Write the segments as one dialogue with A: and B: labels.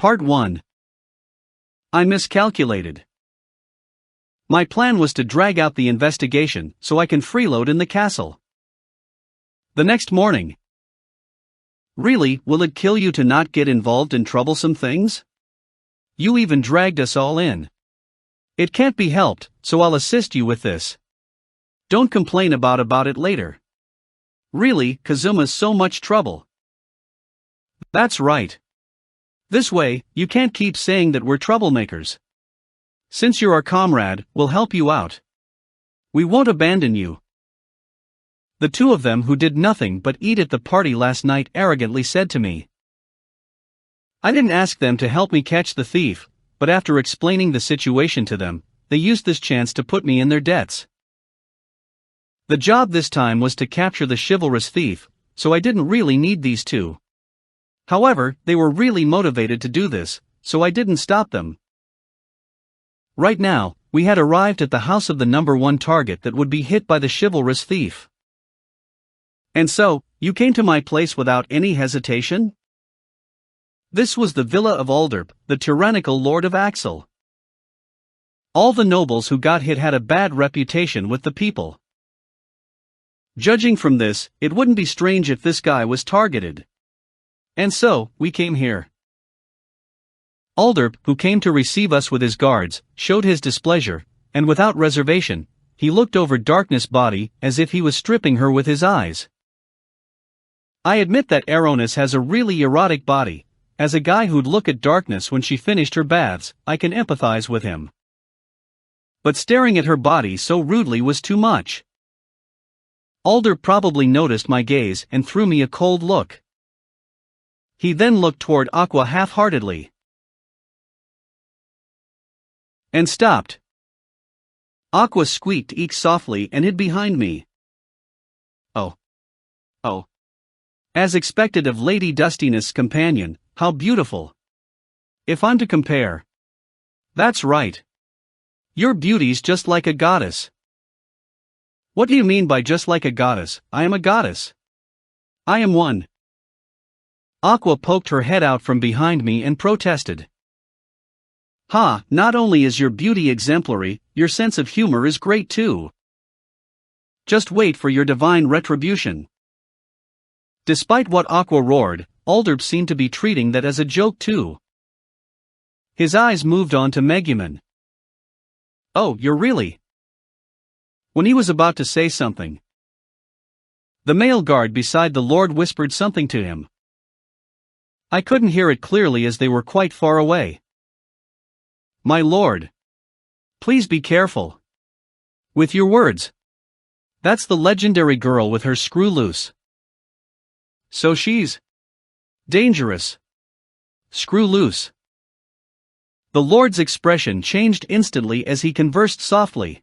A: Part 1. I miscalculated. My plan was to drag out the investigation so I can freeload in the castle. The next morning. Really, will it kill you to not get involved in troublesome things? You even dragged us all in. It can't be helped, so I'll assist you with this. Don't complain about it later. Really, Kazuma's so much trouble. That's right. This way, you can't keep saying that we're troublemakers. Since you're our comrade, we'll help you out. We won't abandon you. The two of them who did nothing but eat at the party last night arrogantly said to me. I didn't ask them to help me catch the thief, but after explaining the situation to them, they used this chance to put me in their debts. The job this time was to capture the chivalrous thief, so I didn't really need these two. However, they were really motivated to do this, so I didn't stop them. Right now, we had arrived at the house of the number one target that would be hit by the chivalrous thief. And so, you came to my place without any hesitation? This was the villa of Alderp, the tyrannical lord of Axel. All the nobles who got hit had a bad reputation with the people. Judging from this, it wouldn't be strange if this guy was targeted. And so, we came here. Alderp, who came to receive us with his guards, showed his displeasure, and without reservation, he looked over Darkness' body as if he was stripping her with his eyes. I admit that Aronis has a really erotic body. As a guy who'd look at Darkness when she finished her baths, I can empathize with him. But staring at her body so rudely was too much. Alderp probably noticed my gaze and threw me a cold look. He then looked toward Aqua half-heartedly. And stopped. Aqua squeaked eek softly and hid behind me. Oh. As expected of Lady Dustiness' companion, how beautiful. If I'm to compare. That's right. Your beauty's just like a goddess. What do you mean by just like a goddess? I am a goddess. I am one. Aqua poked her head out from behind me and protested. Ha, not only is your beauty exemplary, your sense of humor is great too. Just wait for your divine retribution. Despite what Aqua roared, Alderp seemed to be treating that as a joke too. His eyes moved on to Megumin. Oh, you're really? When he was about to say something, the male guard beside the lord whispered something to him. I couldn't hear it clearly as they were quite far away. My lord. Please be careful. With your words. That's the legendary girl with her screw loose. So she's dangerous. Screw loose. The lord's expression changed instantly as he conversed softly.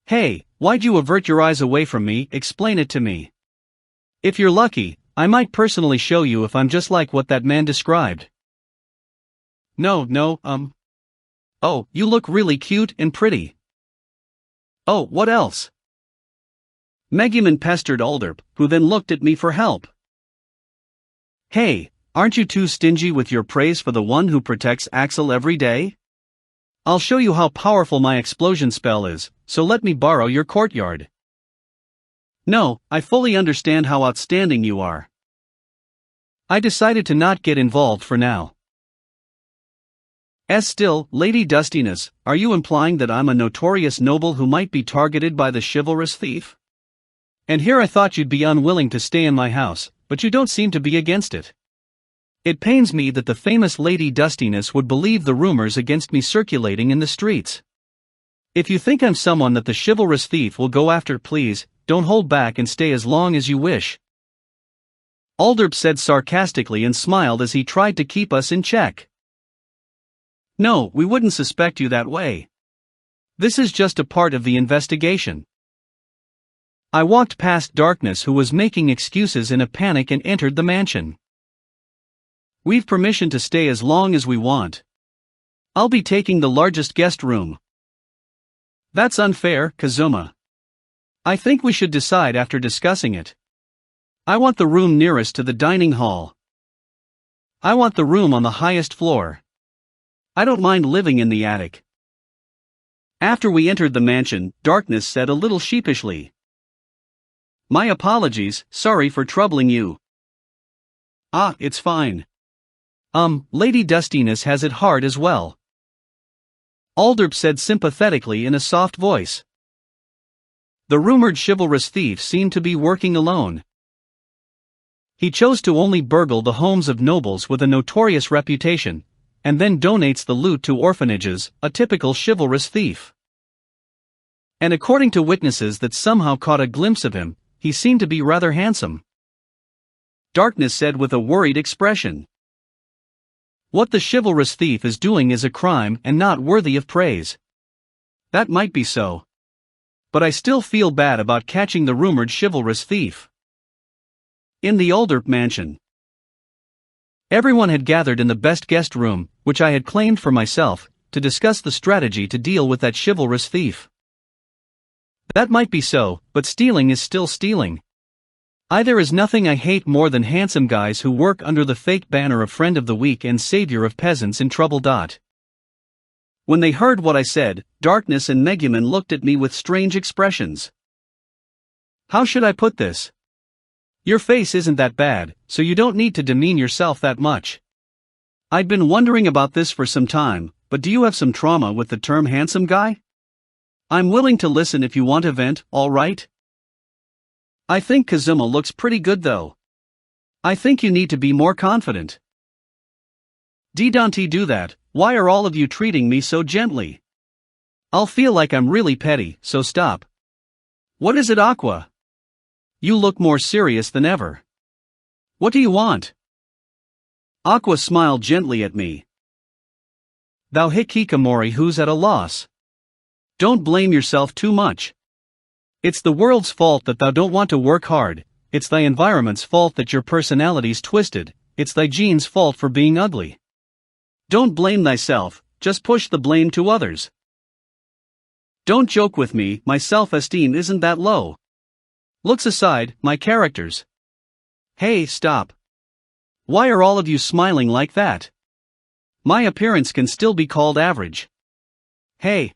A: Hey, why'd you avert your eyes away from me? Explain it to me. If you're lucky, I might personally show you if I'm just like what that man described. No, Oh, you look really cute and pretty. Oh, what else? Megumin pestered Alderp, who then looked at me for help. Hey, aren't you too stingy with your praise for the one who protects Axel every day? I'll show you how powerful my explosion spell is, so let me borrow your courtyard. No, I fully understand how outstanding you are. I decided to not get involved for now. Still, Lady Dustiness, are you implying that I'm a notorious noble who might be targeted by the chivalrous thief? And here I thought you'd be unwilling to stay in my house, but you don't seem to be against it. It pains me that the famous Lady Dustiness would believe the rumors against me circulating in the streets. If you think I'm someone that the chivalrous thief will go after, please, don't hold back and stay as long as you wish. Alderp said sarcastically and smiled as he tried to keep us in check. No, we wouldn't suspect you that way. This is just a part of the investigation. I walked past Darkness, who was making excuses in a panic, and entered the mansion. We've permission to stay as long as we want. I'll be taking the largest guest room. That's unfair, Kazuma. I think we should decide after discussing it. I want the room nearest to the dining hall. I want the room on the highest floor. I don't mind living in the attic. After we entered the mansion, Darkness said a little sheepishly. My apologies, sorry for troubling you. Ah, it's fine. Lady Dustiness has it hard as well. Alderp said sympathetically in a soft voice. The rumored chivalrous thief seemed to be working alone. He chose to only burgle the homes of nobles with a notorious reputation, and then donates the loot to orphanages, a typical chivalrous thief. And according to witnesses that somehow caught a glimpse of him, he seemed to be rather handsome. Darkness said with a worried expression. What the chivalrous thief is doing is a crime and not worthy of praise. That might be so. But I still feel bad about catching the rumored chivalrous thief. In the Alderp mansion. Everyone had gathered in the best guest room, which I had claimed for myself, to discuss the strategy to deal with that chivalrous thief. That might be so, but stealing is still stealing. There is nothing I hate more than handsome guys who work under the fake banner of Friend of the Weak and Savior of Peasants in trouble. When they heard what I said, Darkness and Megumin looked at me with strange expressions. How should I put this? Your face isn't that bad, so you don't need to demean yourself that much. I'd been wondering about this for some time, but do you have some trauma with the term handsome guy? I'm willing to listen if you want to vent, alright? I think Kazuma looks pretty good though. I think you need to be more confident. Don't do that, why are all of you treating me so gently? I'll feel like I'm really petty, so stop. What is it, Aqua? You look more serious than ever. What do you want? Aqua smiled gently at me. Thou hikikomori who's at a loss. Don't blame yourself too much. It's the world's fault that thou don't want to work hard, it's thy environment's fault that your personality's twisted, it's thy genes' fault for being ugly. Don't blame thyself, just push the blame to others. Don't joke with me, my self-esteem isn't that low. Looks aside, my characters. Hey, stop. Why are all of you smiling like that? My appearance can still be called average. Hey.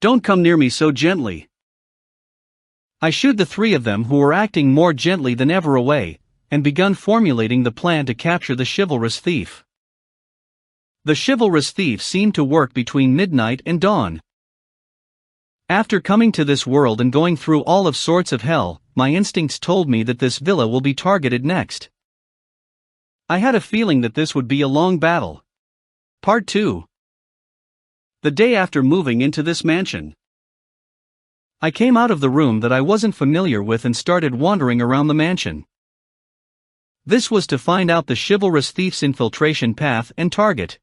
A: Don't come near me so gently. I shooed the three of them who were acting more gently than ever away, and begun formulating the plan to capture the chivalrous thief. The chivalrous thief seemed to work between midnight and dawn. After coming to this world and going through all of sorts of hell, my instincts told me that this villa will be targeted next. I had a feeling that this would be a long battle. Part 2. The day after moving into this mansion. I came out of the room that I wasn't familiar with and started wandering around the mansion. This was to find out the chivalrous thief's infiltration path and target.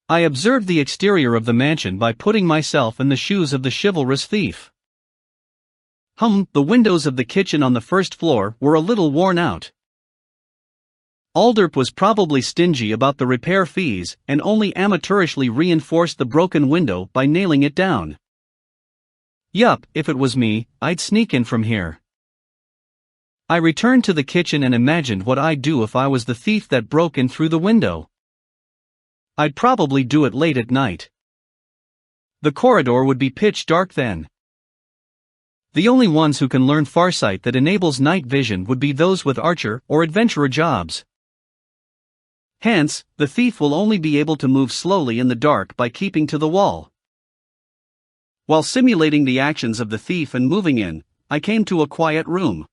A: I observed the exterior of the mansion by putting myself in the shoes of the chivalrous thief. The windows of the kitchen on the first floor were a little worn out. Alderp was probably stingy about the repair fees and only amateurishly reinforced the broken window by nailing it down. Yup, if it was me, I'd sneak in from here. I returned to the kitchen and imagined what I'd do if I was the thief that broke in through the window. I'd probably do it late at night. The corridor would be pitch dark then. The only ones who can learn farsight that enables night vision would be those with archer or adventurer jobs. Hence, the thief will only be able to move slowly in the dark by keeping to the wall. While simulating the actions of the thief and moving in, I came to a quiet room.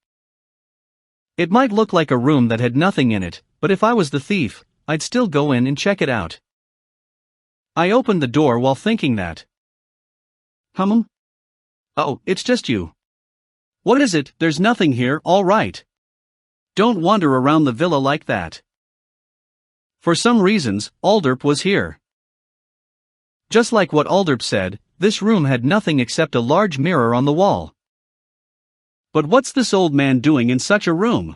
A: It might look like a room that had nothing in it, but if I was the thief, I'd still go in and check it out. I opened the door while thinking that. Oh, it's just you. What is it? There's nothing here, all right. Don't wander around the villa like that. For some reasons, Alderp was here. Just like what Alderp said, this room had nothing except a large mirror on the wall. But what's this old man doing in such a room?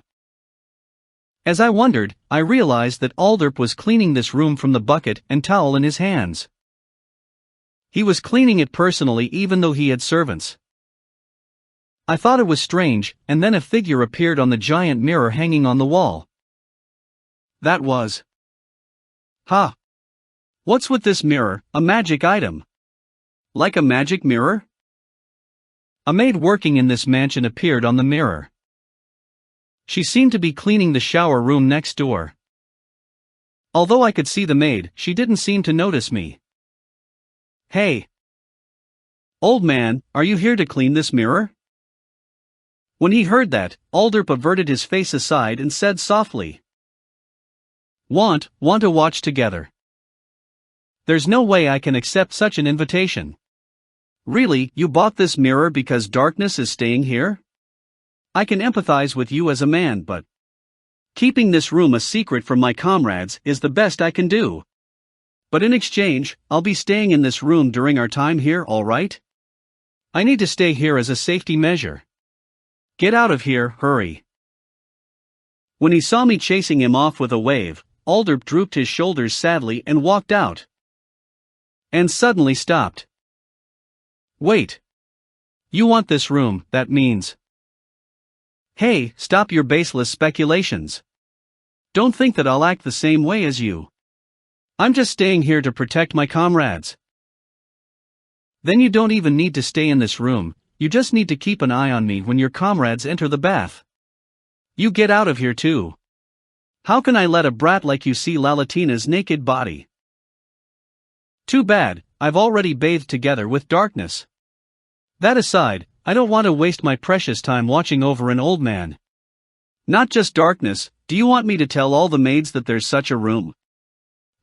A: As I wondered, I realized that Alderp was cleaning this room from the bucket and towel in his hands. He was cleaning it personally even though he had servants. I thought it was strange, and then a figure appeared on the giant mirror hanging on the wall. that was. Ha! What's with this mirror, a magic item? Like a magic mirror? A maid working in this mansion appeared on the mirror. She seemed to be cleaning the shower room next door. Although I could see the maid, she didn't seem to notice me. Hey! Old man, are you here to clean this mirror? When he heard that, Alderp averted his face aside and said softly. Want to watch together? There's no way I can accept such an invitation. Really, you bought this mirror because darkness is staying here? I can empathize with you as a man, but keeping this room a secret from my comrades is the best I can do. But in exchange, I'll be staying in this room during our time here, alright? I need to stay here as a safety measure. Get out of here, hurry. When he saw me chasing him off with a wave, Alderp drooped his shoulders sadly and walked out. And suddenly stopped. Wait. You want this room, that means. Hey, stop your baseless speculations. Don't think that I'll act the same way as you. I'm just staying here to protect my comrades. Then you don't even need to stay in this room, you just need to keep an eye on me when your comrades enter the bath. You get out of here too. How can I let a brat like you see Lalatina's naked body? Too bad, I've already bathed together with darkness. That aside, I don't want to waste my precious time watching over an old man. Not just darkness, do you want me to tell all the maids that there's such a room?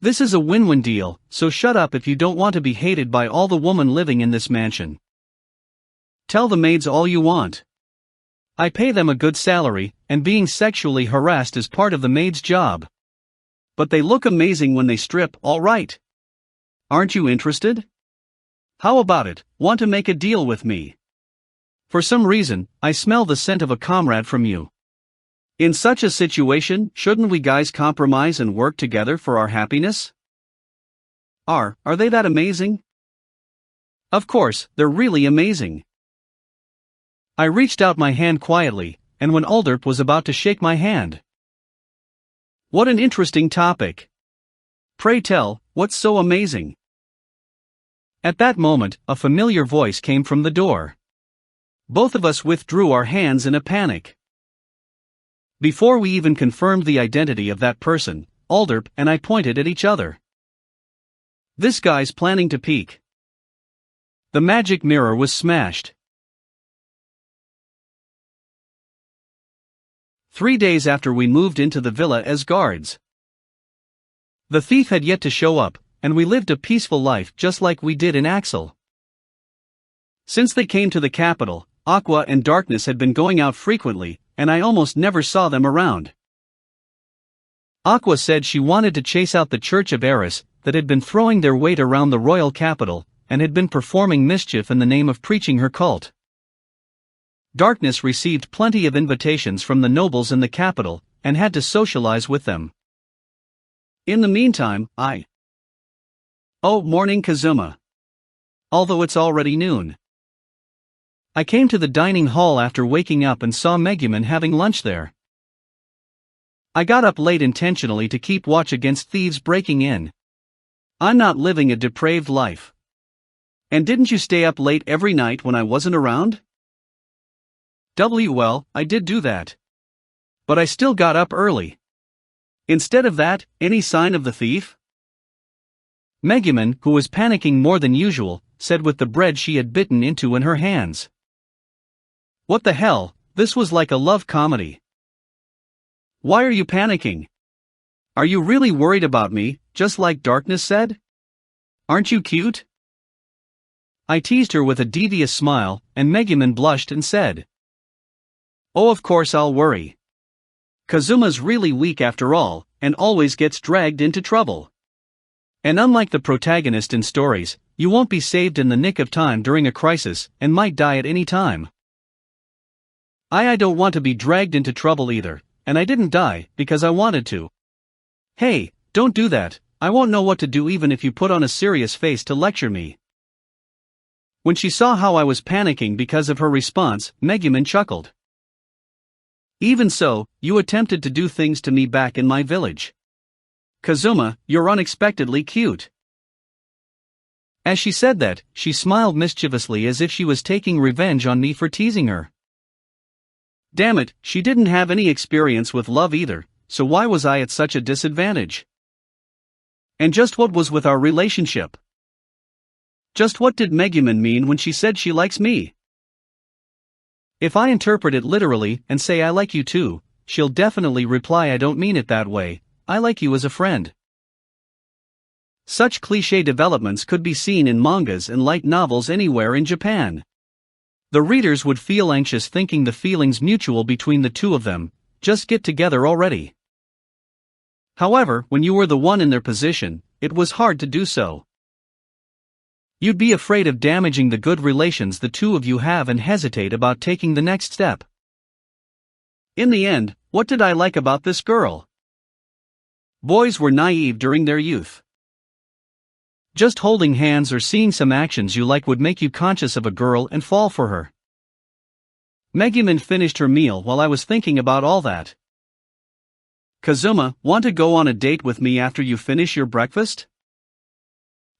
A: This is a win-win deal, so shut up if you don't want to be hated by all the women living in this mansion. Tell the maids all you want. I pay them a good salary, and being sexually harassed is part of the maid's job. But they look amazing when they strip, alright. Aren't you interested? How about it, want to make a deal with me? For some reason, I smell the scent of a comrade from you. In such a situation, shouldn't we guys compromise and work together for our happiness? Are they that amazing? Of course, they're really amazing. I reached out my hand quietly, and when Alderp was about to shake my hand. What an interesting topic. Pray tell, what's so amazing? At that moment, a familiar voice came from the door. Both of us withdrew our hands in a panic. Before we even confirmed the identity of that person, Alderp and I pointed at each other. This guy's planning to peek. The magic mirror was smashed. 3 days after we moved into the villa as guards. The thief had yet to show up, and we lived a peaceful life just like we did in Axel. Since they came to the capital, Aqua and Darkness had been going out frequently, and I almost never saw them around. Aqua said she wanted to chase out the Church of Eris that had been throwing their weight around the royal capital, and had been performing mischief in the name of preaching her cult. Darkness received plenty of invitations from the nobles in the capital, and had to socialize with them. In the meantime, morning Kazuma. Although it's already noon. I came to the dining hall after waking up and saw Megumin having lunch there. I got up late intentionally to keep watch against thieves breaking in. I'm not living a depraved life. And didn't you stay up late every night when I wasn't around? Well, I did do that. But I still got up early. Instead of that, any sign of the thief? Megumin, who was panicking more than usual, said with the bread she had bitten into in her hands. What the hell, this was like a love comedy. Why are you panicking? Are you really worried about me, just like Darkness said? Aren't you cute? I teased her with a devious smile, and Megumin blushed and said, Oh, of course I'll worry. Kazuma's really weak after all, and always gets dragged into trouble. And unlike the protagonist in stories, you won't be saved in the nick of time during a crisis, and might die at any time. I don't want to be dragged into trouble either, and I didn't die, because I wanted to. Hey, don't do that, I won't know what to do even if you put on a serious face to lecture me. When she saw how I was panicking because of her response, Megumin chuckled. Even so, you attempted to do things to me back in my village. Kazuma, you're unexpectedly cute. As she said that, she smiled mischievously as if she was taking revenge on me for teasing her. Damn it, she didn't have any experience with love either, so why was I at such a disadvantage? And just what was with our relationship? Just what did Megumin mean when she said she likes me? If I interpret it literally and say I like you too, she'll definitely reply I don't mean it that way, I like you as a friend. Such cliché developments could be seen in mangas and light novels anywhere in Japan. The readers would feel anxious thinking the feelings mutual between the two of them, just get together already. However, when you were the one in their position, it was hard to do so. You'd be afraid of damaging the good relations the two of you have and hesitate about taking the next step. In the end, what did I like about this girl? Boys were naive during their youth. Just holding hands or seeing some actions you like would make you conscious of a girl and fall for her. Megumin finished her meal while I was thinking about all that. Kazuma, want to go on a date with me after you finish your breakfast?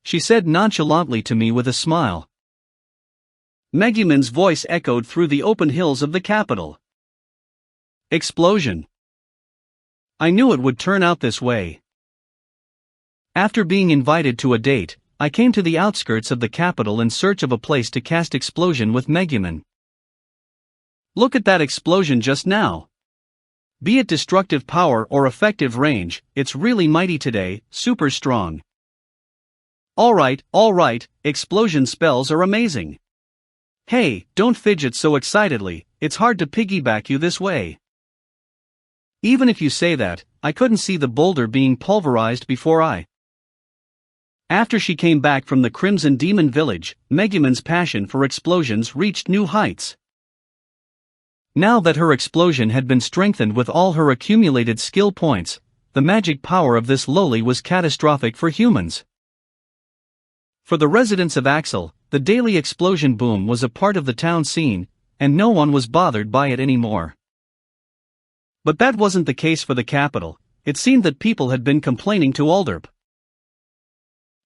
A: She said nonchalantly to me with a smile. Megumin's voice echoed through the open hills of the capital. Explosion. I knew it would turn out this way. After being invited to a date, I came to the outskirts of the capital in search of a place to cast explosion with Megumin. Look at that explosion just now. Be it destructive power or effective range, it's really mighty today, super strong. Alright, explosion spells are amazing. Hey, don't fidget so excitedly, it's hard to piggyback you this way. Even if you say that, I couldn't see the boulder being pulverized before I. After she came back from the Crimson Demon Village, Megumin's passion for explosions reached new heights. Now that her explosion had been strengthened with all her accumulated skill points, the magic power of this loli was catastrophic for humans. For the residents of Axel, the daily explosion boom was a part of the town scene, and no one was bothered by it anymore. But that wasn't the case for the capital. It seemed that people had been complaining to Alderp.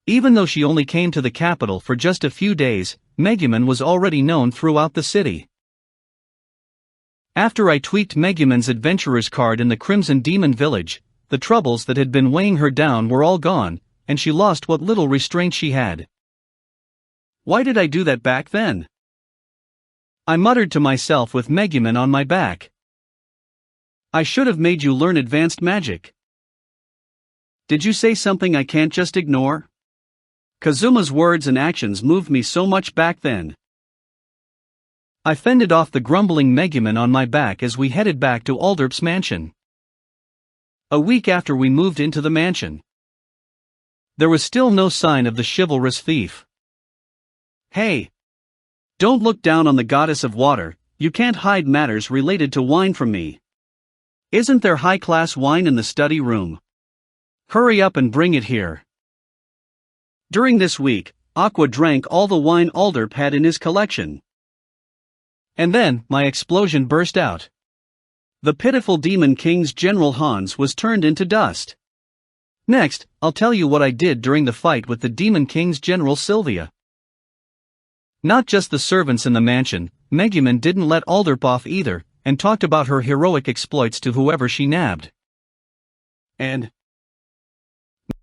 A: Even though she only came to the capital for just a few days, Megumin was already known throughout the city. After I tweaked Megumin's adventurer's card in the Crimson Demon Village, the troubles that had been weighing her down were all gone, and she lost what little restraint she had. Why did I do that back then? I muttered to myself with Megumin on my back. I should have made you learn advanced magic. Did you say something I can't just ignore? Kazuma's words and actions moved me so much back then. I fended off the grumbling Megumin on my back as we headed back to Alderp's mansion. A week after we moved into the mansion, there was still no sign of the chivalrous thief. Hey! Don't look down on the goddess of water, you can't hide matters related to wine from me. Isn't there high-class wine in the study room? Hurry up and bring it here. During this week, Aqua drank all the wine Alderp had in his collection. And then, my explosion burst out. The pitiful Demon King's General Hans was turned into dust. Next, I'll tell you what I did during the fight with the Demon King's General Sylvia. Not just the servants in the mansion, Megumin didn't let Alderp off either, and talked about her heroic exploits to whoever she nabbed. And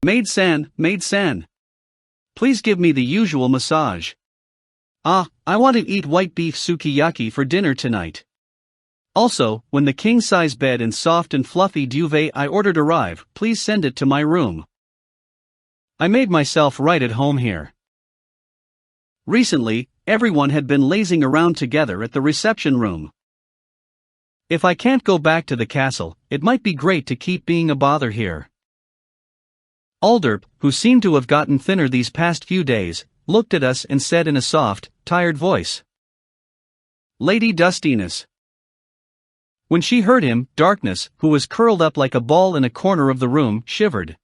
A: Maid-san, please give me the usual massage. I want to eat white beef sukiyaki for dinner tonight. Also, when the king-size bed and soft and fluffy duvet I ordered arrive, please send it to my room. I made myself right at home here. Recently, everyone had been lazing around together at the reception room. If I can't go back to the castle, it might be great to keep being a bother here. Alderp, who seemed to have gotten thinner these past few days, looked at us and said in a soft, tired voice, "Lady Dustiness." When she heard him, Darkness, who was curled up like a ball in a corner of the room, shivered.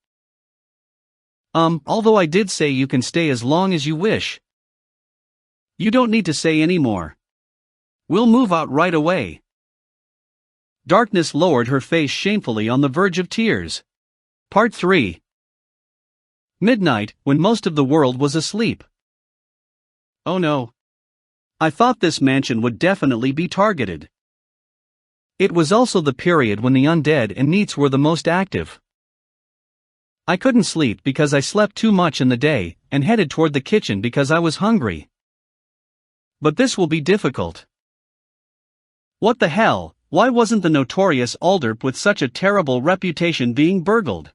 A: Although I did say you can stay as long as you wish. You don't need to say any more. We'll move out right away. Darkness lowered her face shamefully on the verge of tears. Part 3. Midnight, when most of the world was asleep. Oh no. I thought this mansion would definitely be targeted. It was also the period when the undead and neets were the most active. I couldn't sleep because I slept too much in the day, and headed toward the kitchen because I was hungry. But this will be difficult. What the hell, why wasn't the notorious Alderp with such a terrible reputation being burgled?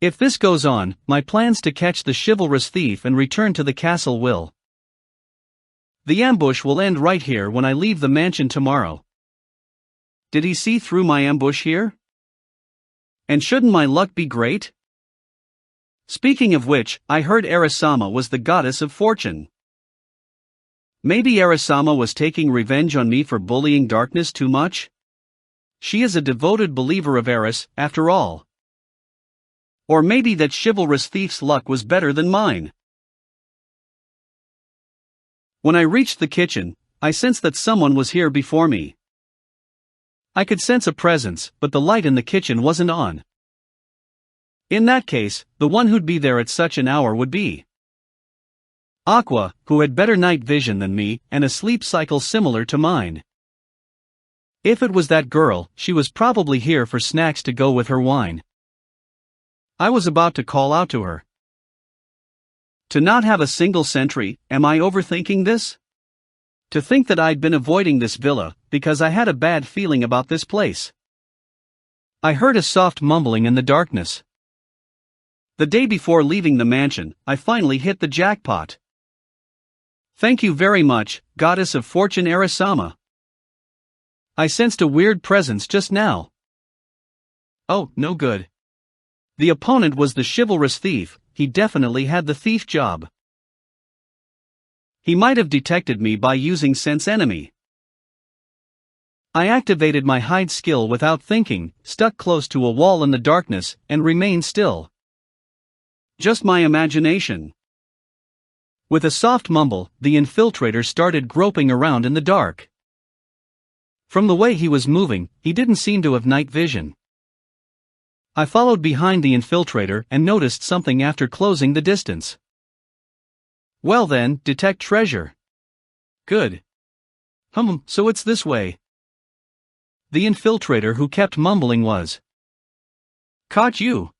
A: If this goes on, my plans to catch the chivalrous thief and return to the castle will. The ambush will end right here when I leave the mansion tomorrow. Did he see through my ambush here? And shouldn't my luck be great? Speaking of which, I heard Arisama was the goddess of fortune. Maybe Arisama was taking revenge on me for bullying darkness too much? She is a devoted believer of Eris, after all. Or maybe that chivalrous thief's luck was better than mine. When I reached the kitchen, I sensed that someone was here before me. I could sense a presence, but the light in the kitchen wasn't on. In that case, the one who'd be there at such an hour would be Aqua, who had better night vision than me, and a sleep cycle similar to mine. If it was that girl, she was probably here for snacks to go with her wine. I was about to call out to her. To not have a single sentry, am I overthinking this? To think that I'd been avoiding this villa, because I had a bad feeling about this place. I heard a soft mumbling in the darkness. The day before leaving the mansion, I finally hit the jackpot. Thank you very much, goddess of fortune Arisama. I sensed a weird presence just now. Oh, no good. The opponent was the chivalrous thief, he definitely had the thief job. He might have detected me by using sense enemy. I activated my hide skill without thinking, stuck close to a wall in the darkness, and remained still. Just my imagination. With a soft mumble, the infiltrator started groping around in the dark. From the way he was moving, he didn't seem to have night vision. I followed behind the infiltrator and noticed something after closing the distance. Well then, detect treasure. Good. So it's this way. The infiltrator who kept mumbling was. Caught you?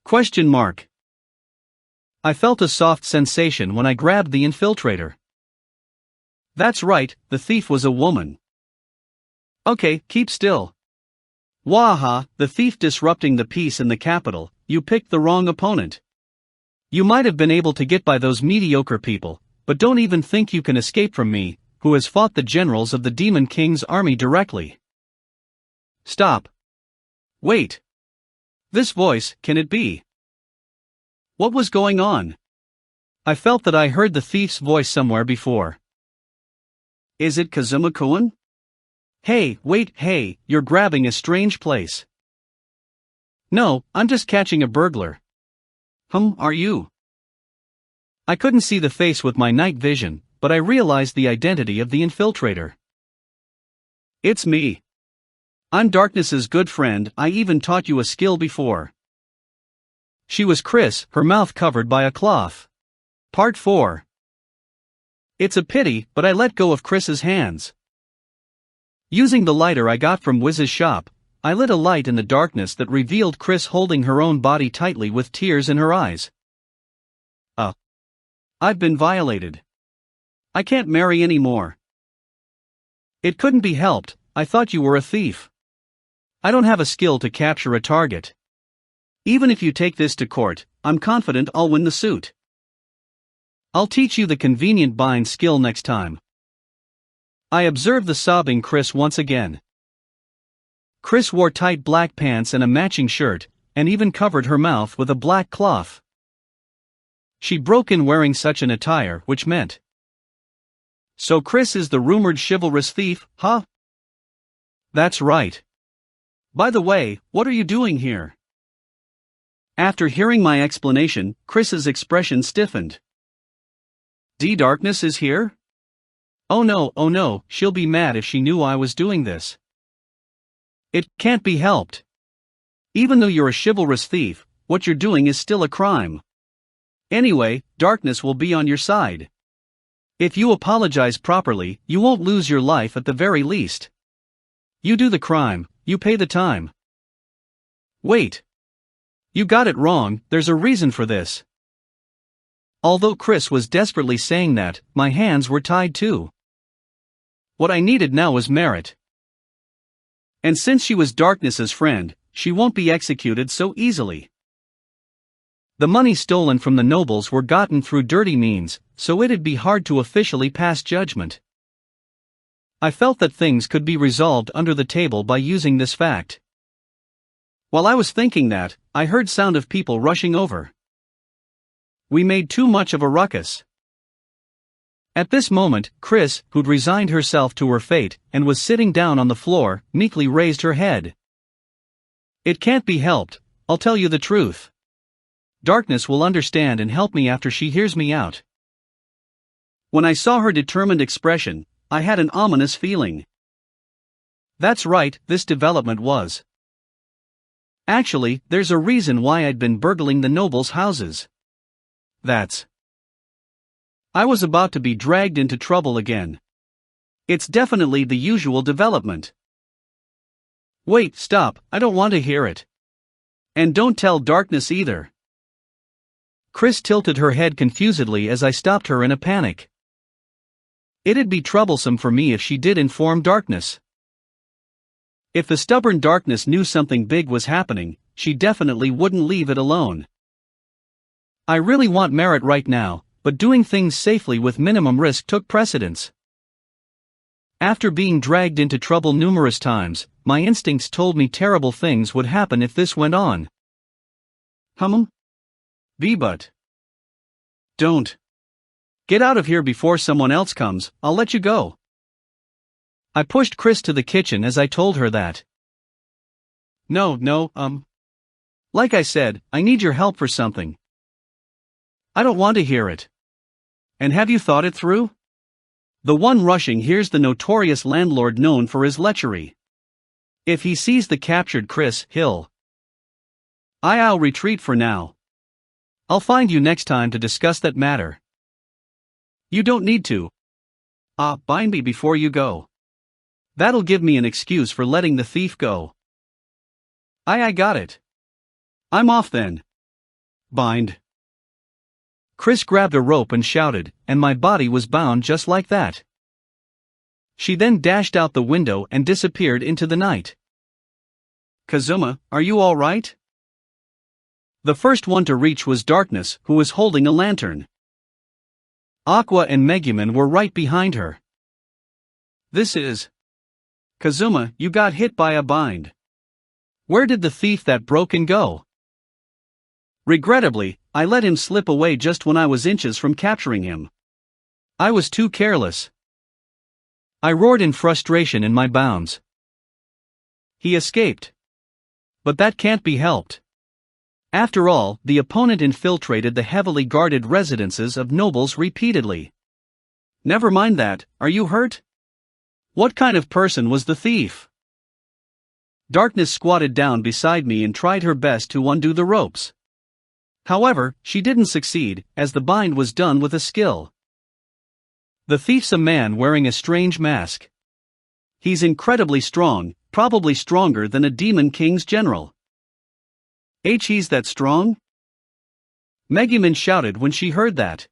A: Question mark. I felt a soft sensation when I grabbed the infiltrator. That's right, the thief was a woman. Okay, keep still. Waha, the thief disrupting the peace in the capital, you picked the wrong opponent. You might have been able to get by those mediocre people, but don't even think you can escape from me, who has fought the generals of the Demon King's army directly. Stop. Wait. This voice, can it be? What was going on? I felt that I heard the thief's voice somewhere before. Is it Kazuma-kun? Hey, wait, hey, you're grabbing a strange place. No, I'm just catching a burglar. Are you? I couldn't see the face with my night vision, but I realized the identity of the infiltrator. It's me. I'm Darkness's good friend, I even taught you a skill before. She was Chris, her mouth covered by a cloth. Part 4. It's a pity, but I let go of Chris's hands. Using the lighter I got from Wiz's shop, I lit a light in the darkness that revealed Chris holding her own body tightly with tears in her eyes. I've been violated. I can't marry anymore. It couldn't be helped, I thought you were a thief. I don't have a skill to capture a target. Even if you take this to court, I'm confident I'll win the suit. I'll teach you the convenient bind skill next time. I observed the sobbing Chris once again. Chris wore tight black pants and a matching shirt, and even covered her mouth with a black cloth. She broke in wearing such an attire, which meant. So Chris is the rumored chivalrous thief, huh? That's right. By the way, what are you doing here? After hearing my explanation, Chris's expression stiffened. Darkness is here? Oh no, she'll be mad if she knew I was doing this. It can't be helped. Even though you're a chivalrous thief, what you're doing is still a crime. Anyway, darkness will be on your side. If you apologize properly, you won't lose your life at the very least. You do the crime, you pay the time. Wait. You got it wrong, there's a reason for this. Although Chris was desperately saying that, my hands were tied too. What I needed now was merit. And since she was Darkness's friend, she won't be executed so easily. The money stolen from the nobles were gotten through dirty means, so it'd be hard to officially pass judgment. I felt that things could be resolved under the table by using this fact. While I was thinking that, I heard sound of people rushing over. We made too much of a ruckus. At this moment, Chris, who'd resigned herself to her fate, and was sitting down on the floor, meekly raised her head. It can't be helped, I'll tell you the truth. Darkness will understand and help me after she hears me out. When I saw her determined expression, I had an ominous feeling. That's right, this development was. Actually, there's a reason why I'd been burgling the nobles' houses. I was about to be dragged into trouble again. It's definitely the usual development. Wait, stop, I don't want to hear it. And don't tell Darkness either. Chris tilted her head confusedly as I stopped her in a panic. It'd be troublesome for me if she did inform Darkness. If the stubborn Darkness knew something big was happening, she definitely wouldn't leave it alone. I really want merit right now, but doing things safely with minimum risk took precedence. After being dragged into trouble numerous times, my instincts told me terrible things would happen if this went on. But don't. Get out of here before someone else comes, I'll let you go. I pushed Chris to the kitchen as I told her that. No, like I said, I need your help for something. I don't want to hear it. And have you thought it through? The one rushing here's the notorious landlord known for his lechery. If he sees the captured Chris, I'll retreat for now. I'll find you next time to discuss that matter. You don't need to. Bind me before you go. That'll give me an excuse for letting the thief go. I got it. I'm off then. Bind. Chris grabbed a rope and shouted, and my body was bound just like that. She then dashed out the window and disappeared into the night. Kazuma, are you all right? The first one to reach was Darkness, who was holding a lantern. Aqua and Megumin were right behind her. This is... Kazuma, you got hit by a bind. Where did the thief that broke in go? Regrettably, I let him slip away just when I was inches from capturing him. I was too careless. I roared in frustration in my bounds. He escaped. But that can't be helped. After all, the opponent infiltrated the heavily guarded residences of nobles repeatedly. Never mind that, are you hurt? What kind of person was the thief? Darkness squatted down beside me and tried her best to undo the ropes. However, she didn't succeed, as the bind was done with a skill. The thief's a man wearing a strange mask. He's incredibly strong, probably stronger than a Demon King's general. He's that strong? Megumin shouted when she heard that.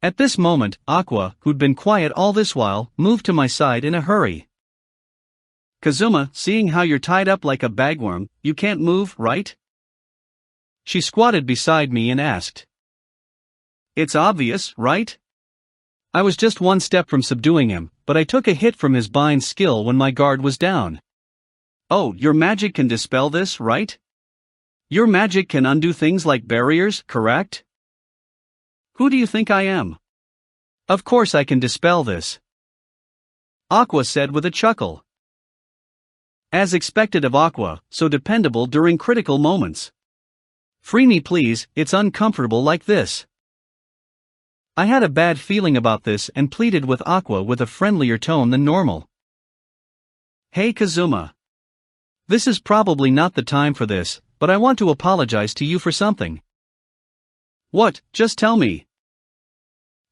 A: At this moment, Aqua, who'd been quiet all this while, moved to my side in a hurry. Kazuma, seeing how you're tied up like a bagworm, you can't move, right? She squatted beside me and asked. It's obvious, right? I was just one step from subduing him, but I took a hit from his bind skill when my guard was down. Oh, your magic can dispel this, right? Your magic can undo things like barriers, correct? Who do you think I am? Of course I can dispel this. Aqua said with a chuckle. As expected of Aqua, so dependable during critical moments. Free me please, it's uncomfortable like this. I had a bad feeling about this and pleaded with Aqua with a friendlier tone than normal. Hey Kazuma. This is probably not the time for this, but I want to apologize to you for something. What? Just tell me.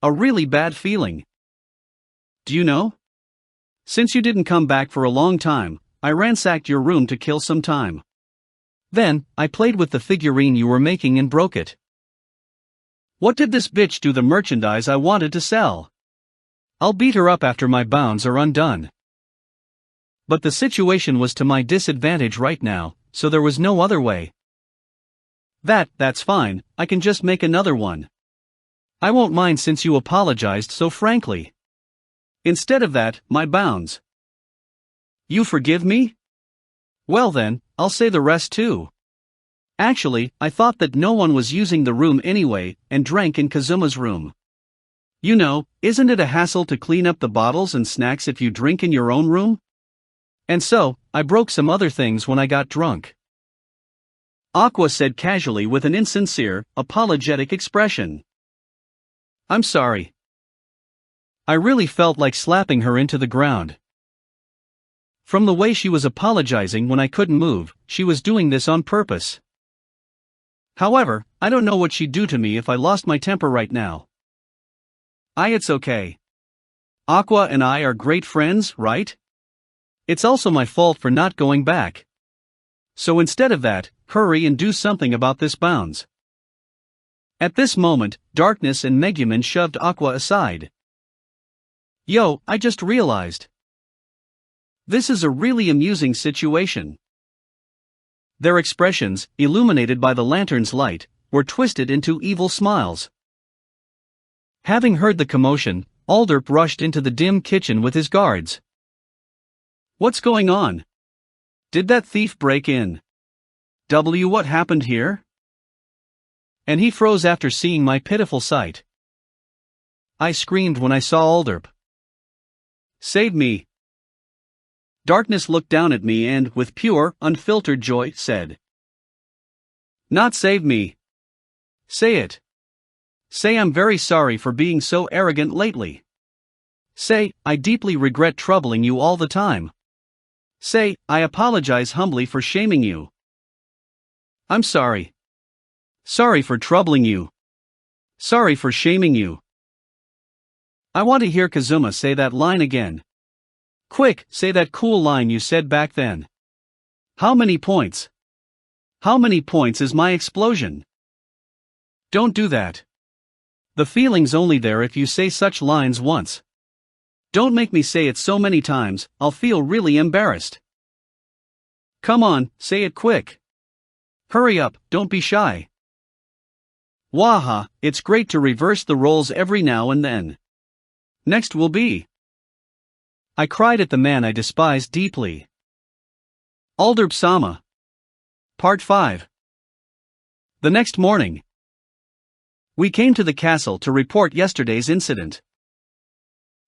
A: A really bad feeling. Do you know? Since you didn't come back for a long time, I ransacked your room to kill some time. Then, I played with the figurine you were making and broke it. What did this bitch do the merchandise I wanted to sell? I'll beat her up after my bounds are undone. But the situation was to my disadvantage right now, so there was no other way. That's fine, I can just make another one. I won't mind since you apologized so frankly. Instead of that, my bounds. You forgive me? Well then, I'll say the rest too. Actually, I thought that no one was using the room anyway, and drank in Kazuma's room. You know, isn't it a hassle to clean up the bottles and snacks if you drink in your own room? And so, I broke some other things when I got drunk. Aqua said casually with an insincere, apologetic expression. I'm sorry. I really felt like slapping her into the ground. From the way she was apologizing when I couldn't move, she was doing this on purpose. However, I don't know what she'd do to me if I lost my temper right now. It's okay. Aqua and I are great friends, right? It's also my fault for not going back. So instead of that, hurry and do something about this bounds. At this moment, Darkness and Megumin shoved Aqua aside. Yo, I just realized. This is a really amusing situation. Their expressions, illuminated by the lantern's light, were twisted into evil smiles. Having heard the commotion, Alderp rushed into the dim kitchen with his guards. What's going on? Did that thief break in? What happened here? And he froze after seeing my pitiful sight. I screamed when I saw Alderp. Save me. Darkness looked down at me and, with pure, unfiltered joy, said. Not save me. Say it. Say I'm very sorry for being so arrogant lately. Say, I deeply regret troubling you all the time. Say, I apologize humbly for shaming you. I'm sorry. Sorry for troubling you. Sorry for shaming you. I want to hear Kazuma say that line again. Quick, say that cool line you said back then. How many points? How many points is my explosion? Don't do that. The feeling's only there if you say such lines once. Don't make me say it so many times, I'll feel really embarrassed. Come on, say it quick. Hurry up, don't be shy. Waha, it's great to reverse the roles every now and then. Next will be. I cried at the man I despised deeply. Alderp-sama. Part 5. The next morning. We came to the castle to report yesterday's incident.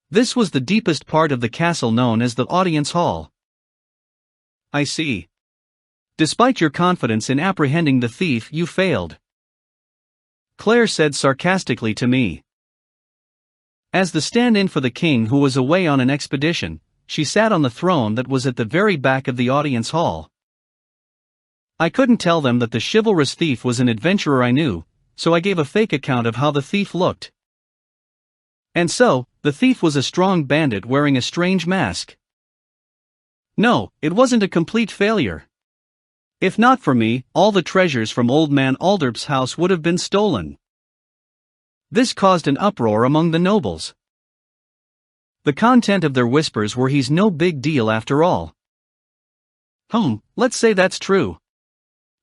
A: This was the deepest part of the castle known as the audience hall. I see. Despite your confidence in apprehending the thief, you failed. Claire said sarcastically to me. As the stand-in for the king who was away on an expedition, she sat on the throne that was at the very back of the audience hall. I couldn't tell them that the chivalrous thief was an adventurer I knew, so I gave a fake account of how the thief looked. And so, the thief was a strong bandit wearing a strange mask. No, it wasn't a complete failure. If not for me, all the treasures from Old Man Alderp's house would have been stolen. This caused an uproar among the nobles. The content of their whispers were he's no big deal after all. Let's say that's true.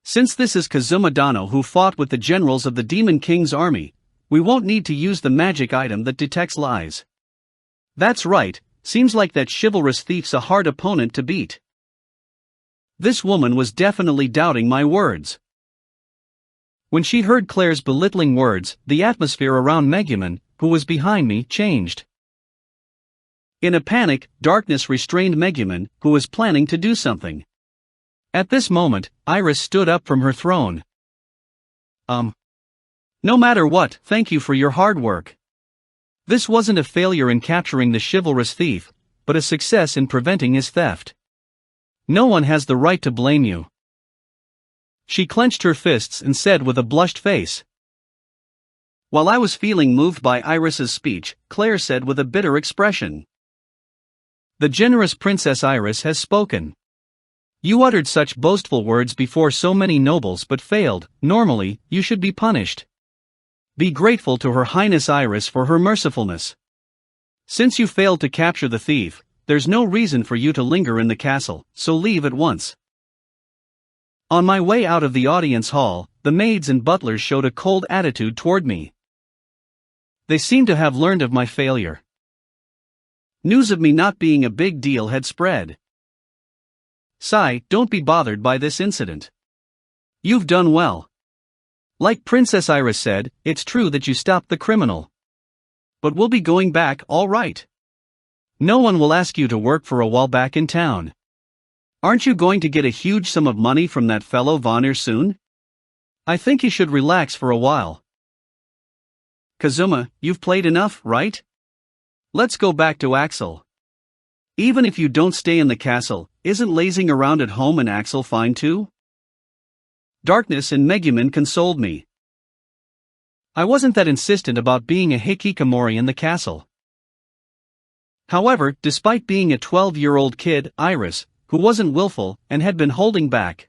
A: Since this is Kazuma Dano who fought with the generals of the Demon King's army, we won't need to use the magic item that detects lies. That's right, seems like that chivalrous thief's a hard opponent to beat. This woman was definitely doubting my words. When she heard Claire's belittling words, the atmosphere around Megumin, who was behind me, changed. In a panic, Darkness restrained Megumin, who was planning to do something. At this moment, Iris stood up from her throne. No matter what, thank you for your hard work. This wasn't a failure in capturing the chivalrous thief, but a success in preventing his theft. No one has the right to blame you. She clenched her fists and said with a blushed face. While I was feeling moved by Iris's speech, Claire said with a bitter expression. The generous Princess Iris has spoken. You uttered such boastful words before so many nobles but failed. Normally, you should be punished. Be grateful to Her Highness Iris for her mercifulness. Since you failed to capture the thief, there's no reason for you to linger in the castle, so leave at once. On my way out of the audience hall, the maids and butlers showed a cold attitude toward me. They seemed to have learned of my failure. News of me not being a big deal had spread. Sigh, don't be bothered by this incident. You've done well. Like Princess Iris said, it's true that you stopped the criminal. But we'll be going back, all right. No one will ask you to work for a while back in town. Aren't you going to get a huge sum of money from that fellow Vonner soon? I think you should relax for a while. Kazuma, you've played enough, right? Let's go back to Axel. Even if you don't stay in the castle, isn't lazing around at home and Axel fine too? Darkness and Megumin consoled me. I wasn't that insistent about being a hikikomori in the castle. However, despite being a 12-year-old kid, Iris, who wasn't willful and had been holding back.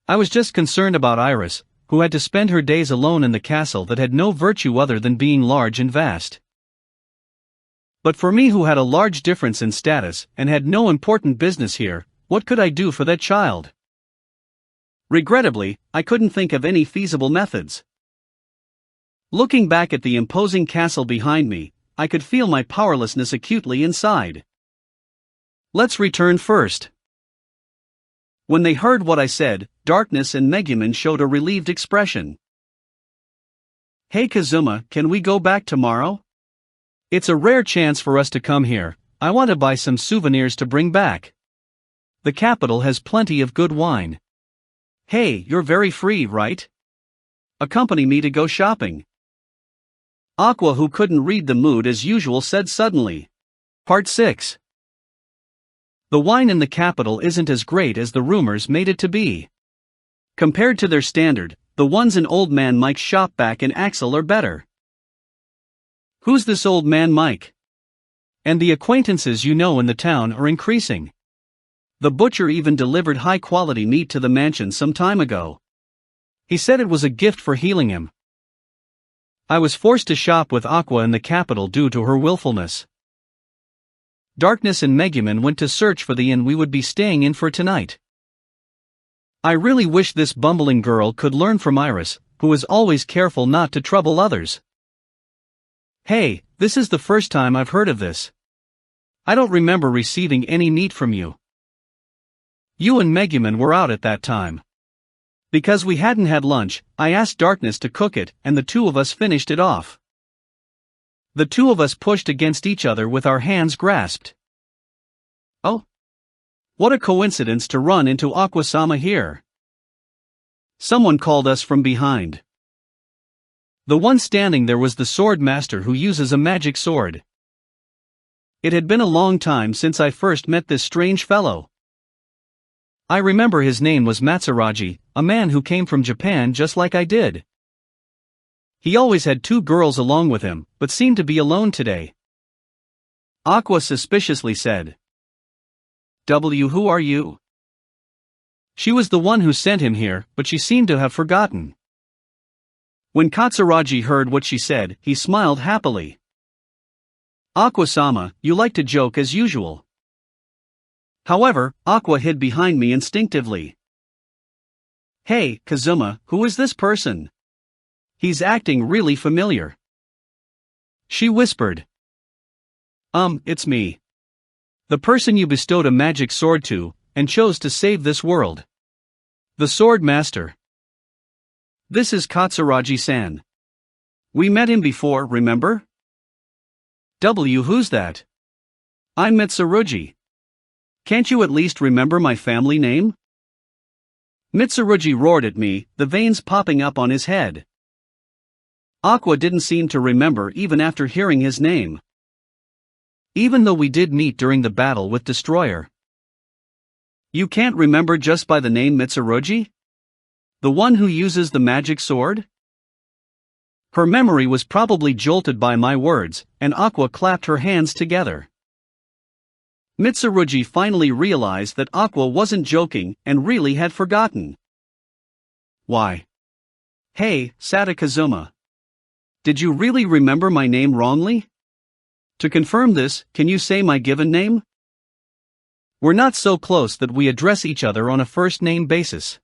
A: I was just concerned about Iris, who had to spend her days alone in the castle that had no virtue other than being large and vast. But for me, who had a large difference in status and had no important business here, what could I do for that child? Regrettably, I couldn't think of any feasible methods. Looking back at the imposing castle behind me, I could feel my powerlessness acutely inside. Let's return first. When they heard what I said, Darkness and Megumin showed a relieved expression. Hey Kazuma, can we go back tomorrow? It's a rare chance for us to come here. I want to buy some souvenirs to bring back. The capital has plenty of good wine. Hey, you're very free, right? Accompany me to go shopping. Aqua, who couldn't read the mood as usual, said suddenly. Part 6. The wine in the capital isn't as great as the rumors made it to be. Compared to their standard, the ones in Old Man Mike's shop back in Axel are better. Who's this Old Man Mike? And the acquaintances you know in the town are increasing. The butcher even delivered high-quality meat to the mansion some time ago. He said it was a gift for healing him. I was forced to shop with Aqua in the capital due to her willfulness. Darkness and Megumin went to search for the inn we would be staying in for tonight. I really wish this bumbling girl could learn from Iris, who is always careful not to trouble others. Hey, this is the first time I've heard of this. I don't remember receiving any meat from you. You and Megumin were out at that time. Because we hadn't had lunch, I asked Darkness to cook it, and the two of us finished it off. The two of us pushed against each other with our hands grasped. Oh. What a coincidence to run into Aqua-sama here. Someone called us from behind. The one standing there was the sword master who uses a magic sword. It had been a long time since I first met this strange fellow. I remember his name was Matsuragi, a man who came from Japan just like I did. He always had two girls along with him, but seemed to be alone today. Aqua suspiciously said. Who are you? She was the one who sent him here, but she seemed to have forgotten. When Katsuragi heard what she said, he smiled happily. Aqua-sama, you like to joke as usual. However, Aqua hid behind me instinctively. Hey, Kazuma, who is this person? He's acting really familiar. She whispered. It's me. The person you bestowed a magic sword to, and chose to save this world. The sword master. This is Katsuragi-san. We met him before, remember? Who's that? I'm Mitsurugi. Can't you at least remember my family name? Mitsurugi roared at me, the veins popping up on his head. Aqua didn't seem to remember even after hearing his name. Even though we did meet during the battle with Destroyer. You can't remember just by the name Mitsurugi? The one who uses the magic sword? Her memory was probably jolted by my words, and Aqua clapped her hands together. Mitsurugi finally realized that Aqua wasn't joking and really had forgotten. Why? Hey, Sata Kazuma. Did you really remember my name wrongly? To confirm this, can you say my given name? We're not so close that we address each other on a first-name basis.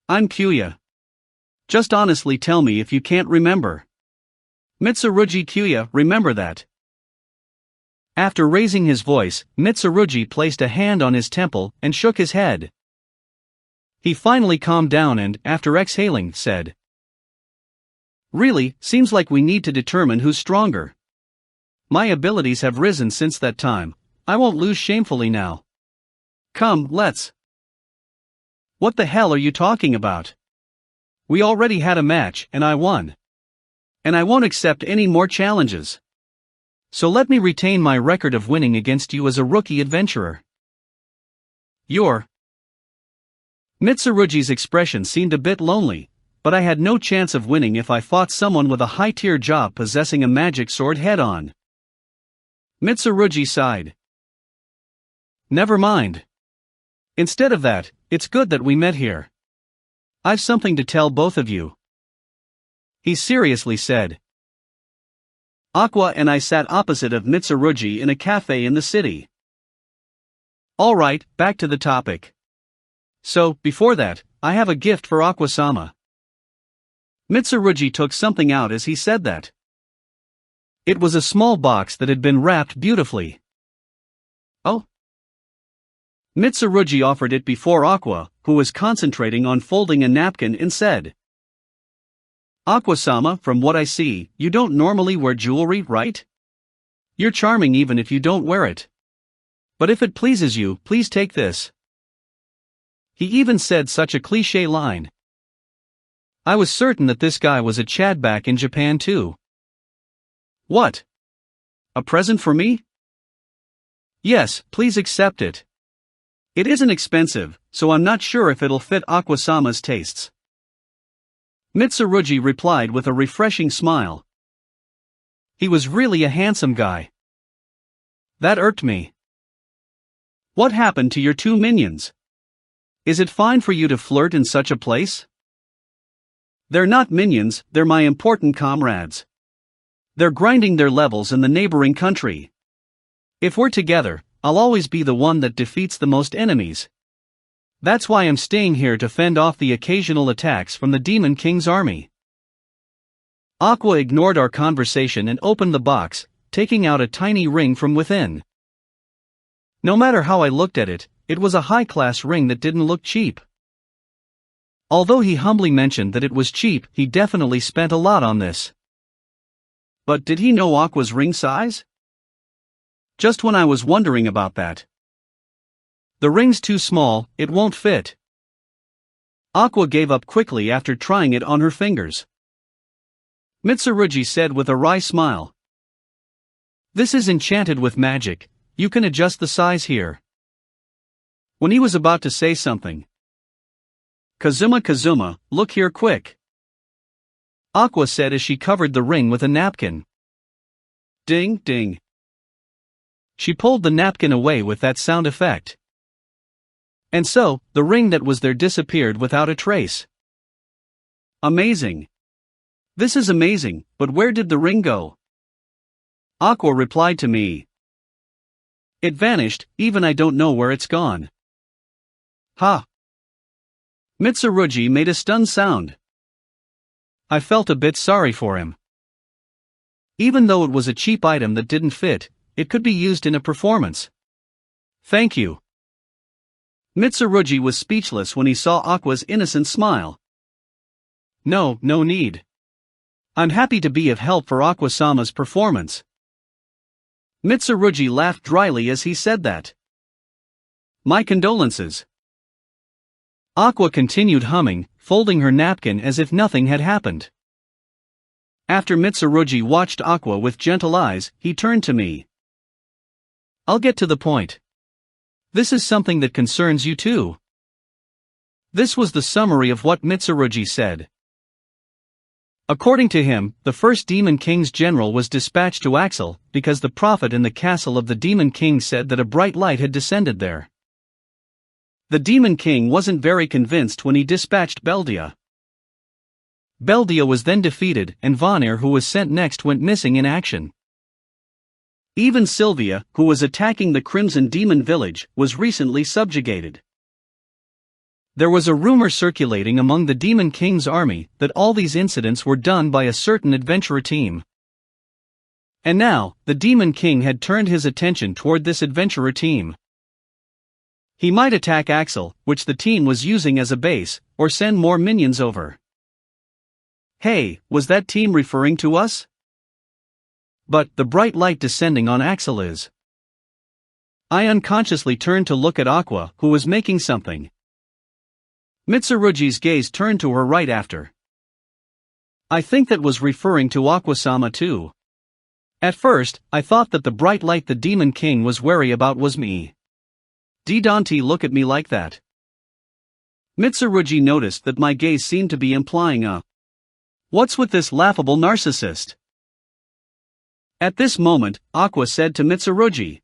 A: I'm Kyuya. Just honestly tell me if you can't remember. Mitsurugi Kyuya, remember that. After raising his voice, Mitsurugi placed a hand on his temple and shook his head. He finally calmed down and, after exhaling, said, Really, seems like we need to determine who's stronger. My abilities have risen since that time. I won't lose shamefully now. Come, let's. What the hell are you talking about? We already had a match and I won. And I won't accept any more challenges. So let me retain my record of winning against you as a rookie adventurer. Mitsurugi's expression seemed a bit lonely, but I had no chance of winning if I fought someone with a high-tier job possessing a magic sword head-on. Mitsurugi sighed. Never mind. Instead of that, it's good that we met here. I've something to tell both of you. He seriously said. Aqua and I sat opposite of Mitsurugi in a cafe in the city. Alright, back to the topic. So, before that, I have a gift for Aqua-sama. Mitsurugi took something out as he said that. It was a small box that had been wrapped beautifully. Oh? Mitsurugi offered it before Aqua, who was concentrating on folding a napkin, and said, Aqua-sama, from what I see, you don't normally wear jewelry, right? You're charming even if you don't wear it. But if it pleases you, please take this. He even said such a cliché line. I was certain that this guy was a Chad back in Japan too. What? A present for me? Yes, please accept it. It isn't expensive, so I'm not sure if it'll fit Aqua-sama's tastes. Mitsurugi replied with a refreshing smile. He was really a handsome guy. That irked me. What happened to your two minions? Is it fine for you to flirt in such a place? They're not minions, they're my important comrades. They're grinding their levels in the neighboring country. If we're together, I'll always be the one that defeats the most enemies. That's why I'm staying here to fend off the occasional attacks from the Demon King's army. Aqua ignored our conversation and opened the box, taking out a tiny ring from within. No matter how I looked at it, it was a high-class ring that didn't look cheap. Although he humbly mentioned that it was cheap, he definitely spent a lot on this. But did he know Aqua's ring size? Just when I was wondering about that. The ring's too small, it won't fit. Aqua gave up quickly after trying it on her fingers. Mitsurugi said with a wry smile. This is enchanted with magic, you can adjust the size here. When he was about to say something. Kazuma, look here quick. Aqua said as she covered the ring with a napkin. Ding, ding. She pulled the napkin away with that sound effect. And so, the ring that was there disappeared without a trace. Amazing. This is amazing, but where did the ring go? Aqua replied to me. It vanished, even I don't know where it's gone. Ha! Mitsurugi made a stunned sound. I felt a bit sorry for him. Even though it was a cheap item that didn't fit, it could be used in a performance. Thank you. Mitsurugi was speechless when he saw Aqua's innocent smile. No need. I'm happy to be of help for Aqua-sama's performance. Mitsurugi laughed dryly as he said that. My condolences. Aqua continued humming, folding her napkin as if nothing had happened. After Mitsurugi watched Aqua with gentle eyes, he turned to me. I'll get to the point. This is something that concerns you too. This was the summary of what Mitsurugi said. According to him, the first Demon King's general was dispatched to Axel because the prophet in the castle of the Demon King said that a bright light had descended there. The Demon King wasn't very convinced when he dispatched Beldia. Beldia was then defeated, and Vanir, who was sent next, went missing in action. Even Sylvia, who was attacking the Crimson Demon village, was recently subjugated. There was a rumor circulating among the Demon King's army that all these incidents were done by a certain adventurer team. And now, the Demon King had turned his attention toward this adventurer team. He might attack Axel, which the team was using as a base, or send more minions over. Hey, was that team referring to us? But the bright light descending on Axel is. I unconsciously turned to look at Aqua, who was making something. Mitsurugi's gaze turned to her right after. I think that was referring to Aqua-sama too. At first, I thought that the bright light the Demon King was wary about was me. Don't look at me like that. Mitsurugi noticed that my gaze seemed to be implying a "What's with this laughable narcissist?" At this moment, Aqua said to Mitsurugi,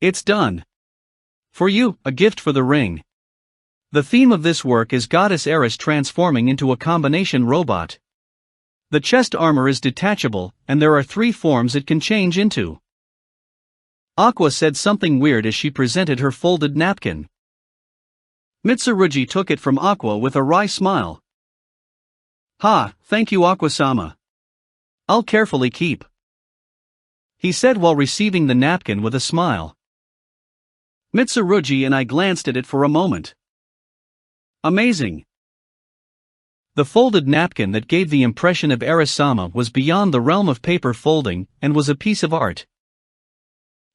A: "It's done. For you, a gift for the ring." The theme of this work is Goddess Eris transforming into a combination robot. The chest armor is detachable, and there are 3 forms it can change into. Aqua said something weird as she presented her folded napkin. Mitsurugi took it from Aqua with a wry smile. "Ha, thank you, Aqua-sama. I'll carefully keep," he said while receiving the napkin with a smile. Mitsurugi and I glanced at it for a moment. Amazing. The folded napkin that gave the impression of Eris-sama was beyond the realm of paper folding, and was a piece of art.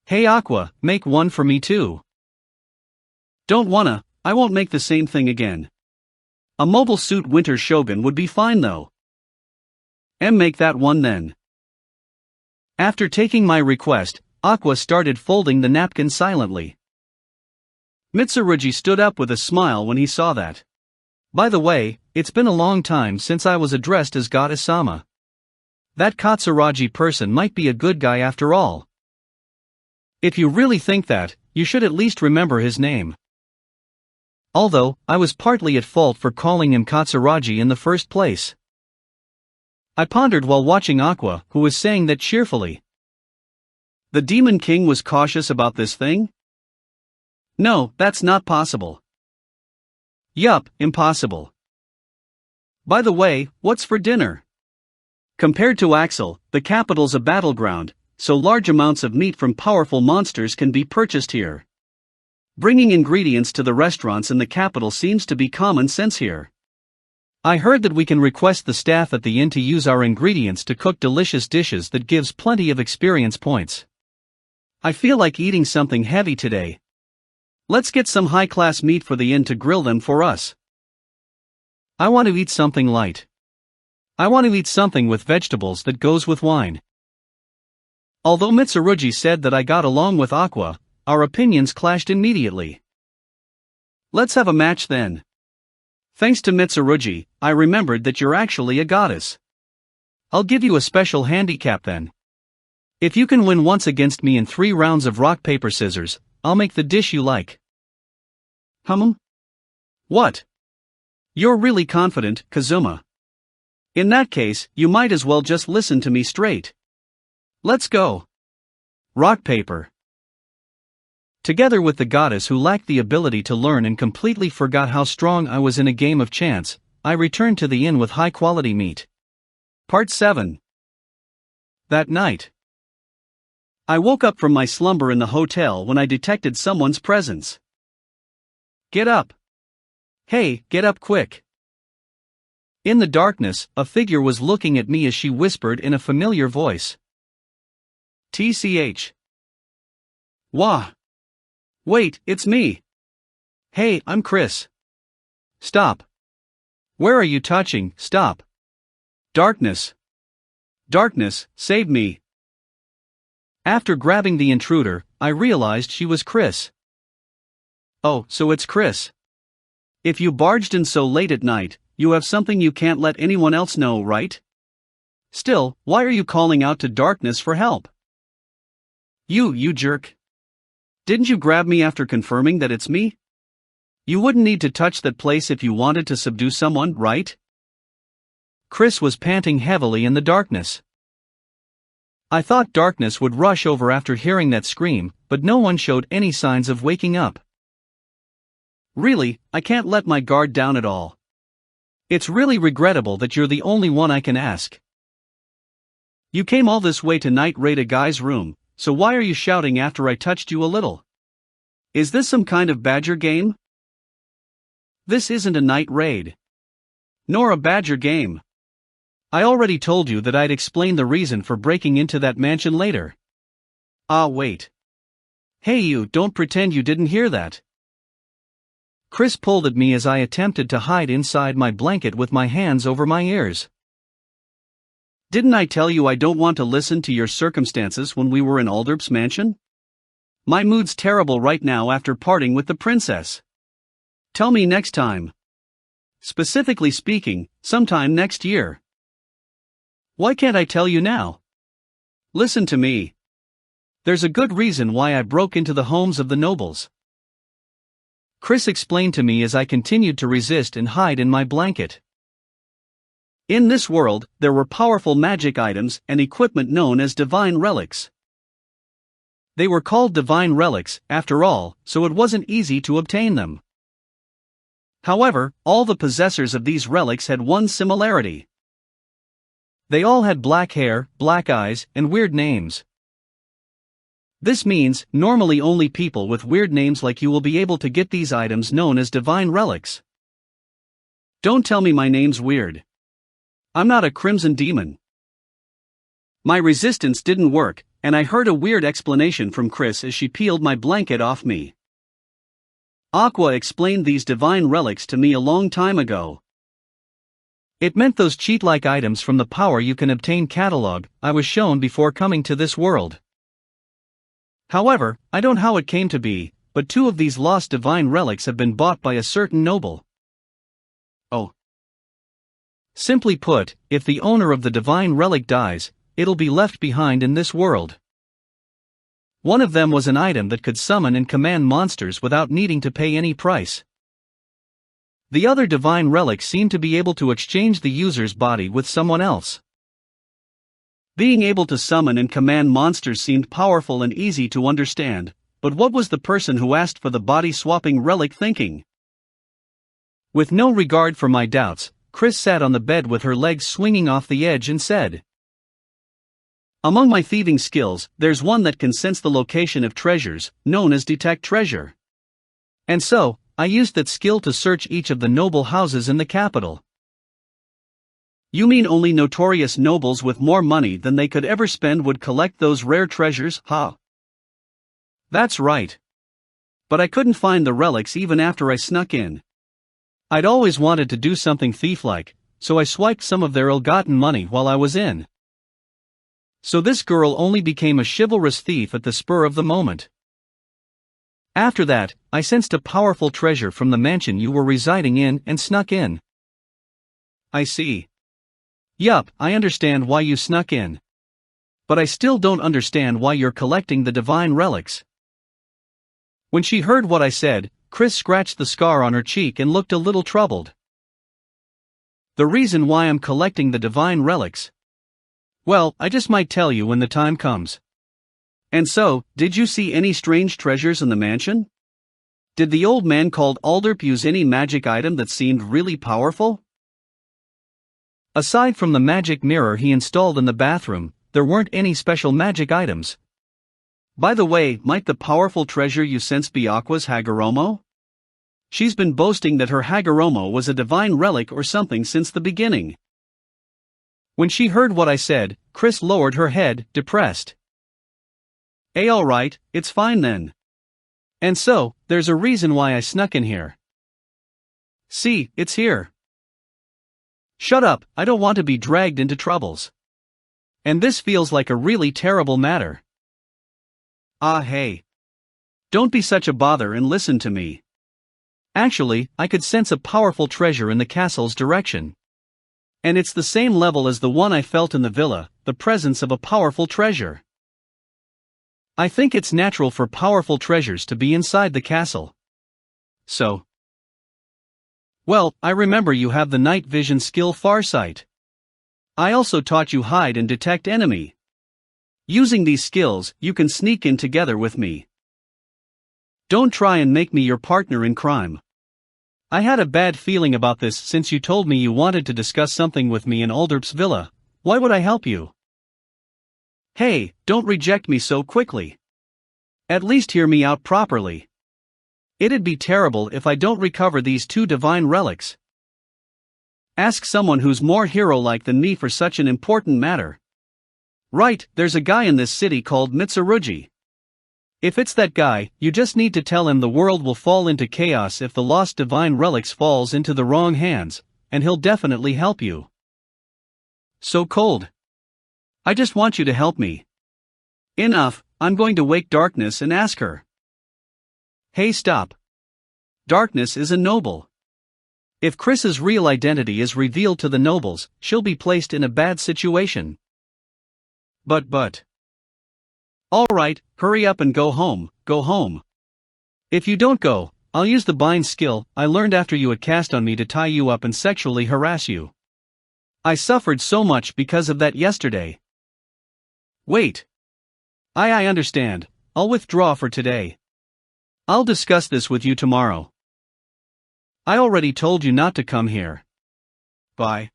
A: Hey Aqua, make one for me too. Don't wanna, I won't make the same thing again. A mobile suit Winter Shogun would be fine though. Make that one then. After taking my request, Aqua started folding the napkin silently. Mitsurugi stood up with a smile when he saw that. By the way, it's been a long time since I was addressed as Goddess-sama. That Katsuragi person might be a good guy after all. If you really think that, you should at least remember his name. Although, I was partly at fault for calling him Katsuragi in the first place. I pondered while watching Aqua, who was saying that cheerfully. The Demon King was cautious about this thing? No, that's not possible. Yup, impossible. By the way, what's for dinner? Compared to Axel, the capital's a battleground, so large amounts of meat from powerful monsters can be purchased here. Bringing ingredients to the restaurants in the capital seems to be common sense here. I heard that we can request the staff at the inn to use our ingredients to cook delicious dishes that gives plenty of experience points. I feel like eating something heavy today. Let's get some high-class meat for the inn to grill them for us. I want to eat something light. I want to eat something with vegetables that goes with wine. Although Mitsurugi said that I got along with Aqua, our opinions clashed immediately. Let's have a match then. Thanks to Mitsurugi, I remembered that you're actually a goddess. I'll give you a special handicap then. If you can win once against me in 3 rounds of rock paper scissors, I'll make the dish you like. What? You're really confident, Kazuma. In that case, you might as well just listen to me straight. Let's go. Rock paper. Together with the goddess who lacked the ability to learn and completely forgot how strong I was in a game of chance, I returned to the inn with high-quality meat. Part 7. That night, I woke up from my slumber in the hotel when I detected someone's presence. Get up. Hey, get up quick. In the darkness, a figure was looking at me as she whispered in a familiar voice. TCH. Wah. Wait, it's me. Hey, I'm Chris. Stop. Where are you touching? Stop. Darkness. Darkness, save me. After grabbing the intruder, I realized she was Chris. Oh, so it's Chris. If you barged in so late at night, you have something you can't let anyone else know, right? Still, why are you calling out to darkness for help? You jerk. Didn't you grab me after confirming that it's me? You wouldn't need to touch that place if you wanted to subdue someone, right? Chris was panting heavily in the darkness. I thought darkness would rush over after hearing that scream, but no one showed any signs of waking up. Really, I can't let my guard down at all. It's really regrettable that you're the only one I can ask. You came all this way to night raid a guy's room, so why are you shouting after I touched you a little? Is this some kind of badger game? This isn't a night raid. Nor a badger game. I already told you that I'd explain the reason for breaking into that mansion later. Ah, wait. Hey, you, don't pretend you didn't hear that. Chris pulled at me as I attempted to hide inside my blanket with my hands over my ears. Didn't I tell you I don't want to listen to your circumstances when we were in Alderp's mansion? My mood's terrible right now after parting with the princess. Tell me next time. Specifically speaking, sometime next year. Why can't I tell you now? Listen to me. There's a good reason why I broke into the homes of the nobles. Chris explained to me as I continued to resist and hide in my blanket. In this world, there were powerful magic items and equipment known as divine relics. They were called divine relics, after all, so it wasn't easy to obtain them. However, all the possessors of these relics had one similarity. They all had black hair, black eyes, and weird names. This means, normally only people with weird names like you will be able to get these items known as divine relics. Don't tell me my name's weird. I'm not a crimson demon. My resistance didn't work, and I heard a weird explanation from Chris as she peeled my blanket off me. Aqua explained these divine relics to me a long time ago. It meant those cheat-like items from the power you can obtain catalog I was shown before coming to this world. However, I don't know how it came to be, but 2 of these lost divine relics have been bought by a certain noble. Oh. Simply put, if the owner of the divine relic dies, it'll be left behind in this world. One of them was an item that could summon and command monsters without needing to pay any price. The other divine relic seemed to be able to exchange the user's body with someone else. Being able to summon and command monsters seemed powerful and easy to understand, but what was the person who asked for the body-swapping relic thinking? With no regard for my doubts, Chris sat on the bed with her legs swinging off the edge and said, "Among my thieving skills, there's one that can sense the location of treasures, known as detect treasure. And so, I used that skill to search each of the noble houses in the capital." You mean only notorious nobles with more money than they could ever spend would collect those rare treasures, huh? That's right. But I couldn't find the relics even after I snuck in. I'd always wanted to do something thief-like, so I swiped some of their ill-gotten money while I was in. So this girl only became a chivalrous thief at the spur of the moment. After that, I sensed a powerful treasure from the mansion you were residing in and snuck in. I see. Yup, I understand why you snuck in. But I still don't understand why you're collecting the divine relics. When she heard what I said, Chris scratched the scar on her cheek and looked a little troubled. The reason why I'm collecting the divine relics? Well, I just might tell you when the time comes. And so, did you see any strange treasures in the mansion? Did the old man called Alderp use any magic item that seemed really powerful? Aside from the magic mirror he installed in the bathroom, there weren't any special magic items. By the way, might the powerful treasure you sense be Aqua's Hagoromo? She's been boasting that her Hagoromo was a divine relic or something since the beginning. When she heard what I said, Chris lowered her head, depressed. Alright, it's fine then. And so, there's a reason why I snuck in here. See, it's here. Shut up, I don't want to be dragged into troubles. And this feels like a really terrible matter. Ah hey. Don't be such a bother and listen to me. Actually, I could sense a powerful treasure in the castle's direction. And it's the same level as the one I felt in the villa, the presence of a powerful treasure. I think it's natural for powerful treasures to be inside the castle. So. Well, I remember you have the night vision skill Farsight. I also taught you hide and detect enemy. Using these skills, you can sneak in together with me. Don't try and make me your partner in crime. I had a bad feeling about this since you told me you wanted to discuss something with me in Alderp's villa. Why would I help you? Hey, don't reject me so quickly. At least hear me out properly. It'd be terrible if I don't recover these 2 divine relics. Ask someone who's more hero-like than me for such an important matter. Right, there's a guy in this city called Mitsurugi. If it's that guy, you just need to tell him the world will fall into chaos if the lost divine relics falls into the wrong hands, and he'll definitely help you. So cold. I just want you to help me. Enough, I'm going to wake Darkness and ask her. Hey, stop. Darkness is a noble. If Chris's real identity is revealed to the nobles, she'll be placed in a bad situation. But. Alright, hurry up and go home, go home. If you don't go, I'll use the bind skill I learned after you had cast on me to tie you up and sexually harass you. I suffered so much because of that yesterday. Wait. I understand, I'll withdraw for today. I'll discuss this with you tomorrow. I already told you not to come here. Bye.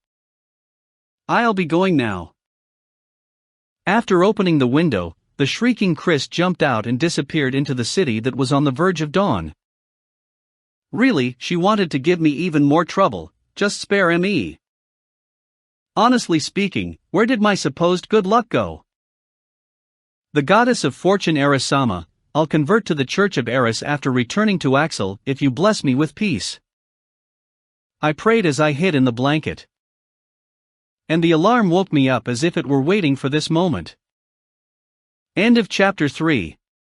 A: I'll be going now. After opening the window, the shrieking Chris jumped out and disappeared into the city that was on the verge of dawn. Really, she wanted to give me even more trouble, just spare me. Honestly speaking, where did my supposed good luck go? The goddess of fortune Erisama, I'll convert to the Church of Eris after returning to Axel if you bless me with peace. I prayed as I hid in the blanket. And the alarm woke me up as if it were waiting for this moment. End of chapter 3.